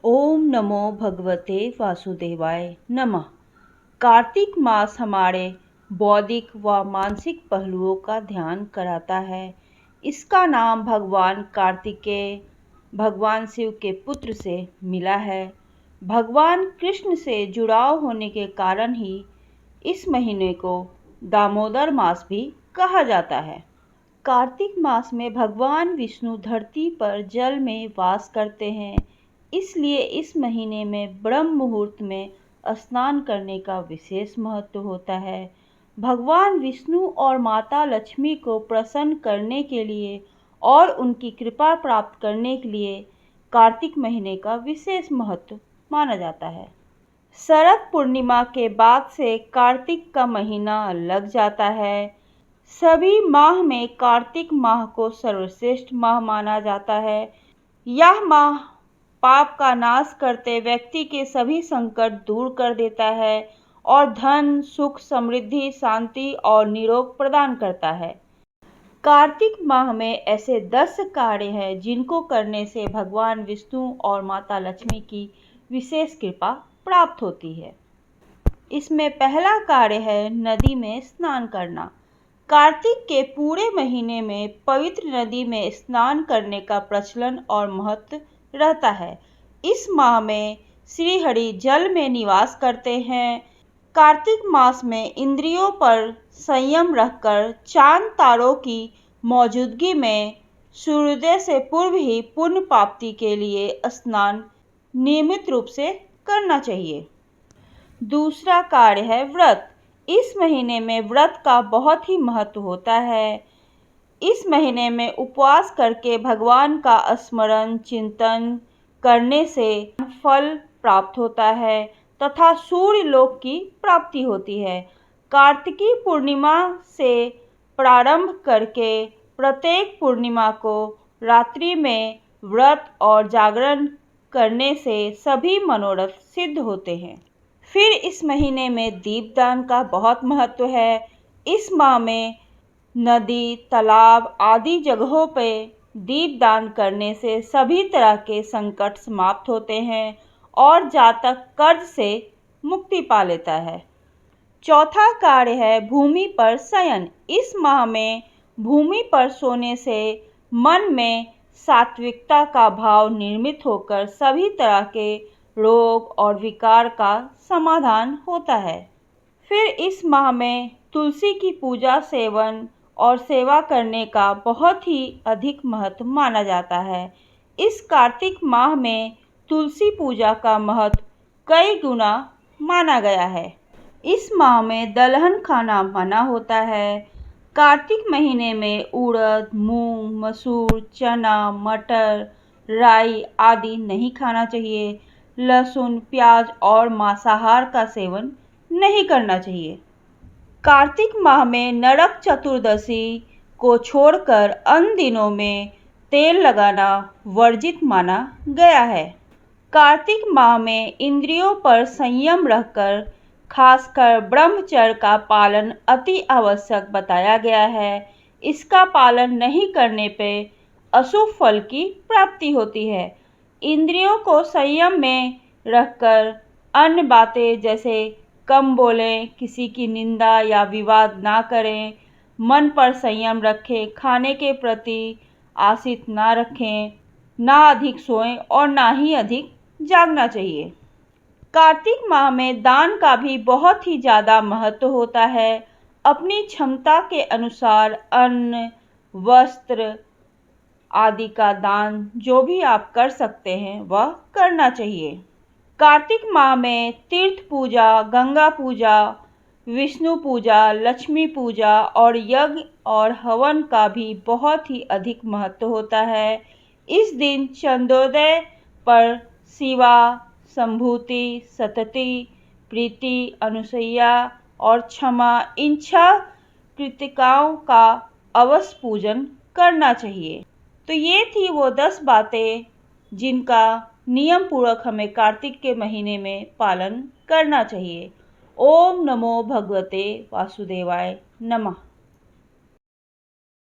ओम नमो भगवते वासुदेवाय नमः। कार्तिक मास हमारे बौद्धिक व मानसिक पहलुओं का ध्यान कराता है। इसका नाम भगवान कार्तिकेय भगवान शिव के पुत्र से मिला है। भगवान कृष्ण से जुड़ाव होने के कारण ही इस महीने को दामोदर मास भी कहा जाता है। कार्तिक मास में भगवान विष्णु धरती पर जल में वास करते हैं, इसलिए इस महीने में ब्रह्म मुहूर्त में स्नान करने का विशेष महत्व होता है। भगवान विष्णु और माता लक्ष्मी को प्रसन्न करने के लिए और उनकी कृपा प्राप्त करने के लिए कार्तिक महीने का विशेष महत्व माना जाता है। शरद पूर्णिमा के बाद से कार्तिक का महीना लग जाता है। सभी माह में कार्तिक माह को सर्वश्रेष्ठ माह माना जाता है। यह माह पाप का नाश करते व्यक्ति के सभी संकट दूर कर देता है और धन, सुख, समृद्धि, शांति और निरोग प्रदान करता है। कार्तिक माह में ऐसे 10 कार्य हैं जिनको करने से भगवान विष्णु और माता लक्ष्मी की विशेष कृपा प्राप्त होती है। इसमें पहला कार्य है नदी में स्नान करना। कार्तिक के पूरे महीने में पवित्र नदी में स्नान करने का प्रचलन और महत्व रहता है। इस माह में श्री हरि जल में निवास करते हैं। कार्तिक मास में इंद्रियों पर संयम रखकर चांद तारों की मौजूदगी में सूर्योदय से पूर्व ही पुण्य प्राप्ति के लिए स्नान नियमित रूप से करना चाहिए। दूसरा कार्य है व्रत। इस महीने में व्रत का बहुत ही महत्व होता है। इस महीने में उपवास करके भगवान का स्मरण चिंतन करने से फल प्राप्त होता है तथा सूर्य लोक की प्राप्ति होती है। कार्तिकी पूर्णिमा से प्रारंभ करके प्रत्येक पूर्णिमा को रात्रि में व्रत और जागरण करने से सभी मनोरथ सिद्ध होते हैं। फिर इस महीने में दीपदान का बहुत महत्व है। इस माह में नदी, तालाब आदि जगहों पे दीपदान करने से सभी तरह के संकट समाप्त होते हैं और जातक कर्ज से मुक्ति पा लेता है। चौथा कार्य है भूमि पर शयन। इस माह में भूमि पर सोने से मन में सात्विकता का भाव निर्मित होकर सभी तरह के रोग और विकार का समाधान होता है। फिर इस माह में तुलसी की पूजा, सेवन और सेवा करने का बहुत ही अधिक महत्व माना जाता है। इस कार्तिक माह में तुलसी पूजा का महत्व कई गुना माना गया है। इस माह में दलहन खाना मना होता है। कार्तिक महीने में उड़द, मूंग, मसूर, चना, मटर, राई आदि नहीं खाना चाहिए। लहसुन, प्याज और मांसाहार का सेवन नहीं करना चाहिए। कार्तिक माह में नरक चतुर्दशी को छोड़कर अन्य दिनों में तेल लगाना वर्जित माना गया है। कार्तिक माह में इंद्रियों पर संयम रखकर खासकर ब्रह्मचर्य का पालन अति आवश्यक बताया गया है। इसका पालन नहीं करने पे अशुभ फल की प्राप्ति होती है। इंद्रियों को संयम में रखकर अन्य बातें जैसे कम बोलें, किसी की निंदा या विवाद ना करें, मन पर संयम रखें, खाने के प्रति आशित ना रखें, ना अधिक सोएं और ना ही अधिक जागना चाहिए। कार्तिक माह में दान का भी बहुत ही ज़्यादा महत्व होता है। अपनी क्षमता के अनुसार अन्न, वस्त्र आदि का दान जो भी आप कर सकते हैं वह करना चाहिए। कार्तिक माह में तीर्थ पूजा, गंगा पूजा, विष्णु पूजा, लक्ष्मी पूजा और यज्ञ और हवन का भी बहुत ही अधिक महत्व होता है। इस दिन चंद्रोदय पर शिवा, संभूति, सतति, प्रीति, अनुसैया और क्षमा इन 6 कृतिकाओं का अवश्य पूजन करना चाहिए। तो ये थी वो 10 बातें जिनका नियम पूर्वक हमें कार्तिक के महीने में पालन करना चाहिए। ओम नमो भगवते वासुदेवाय नमः।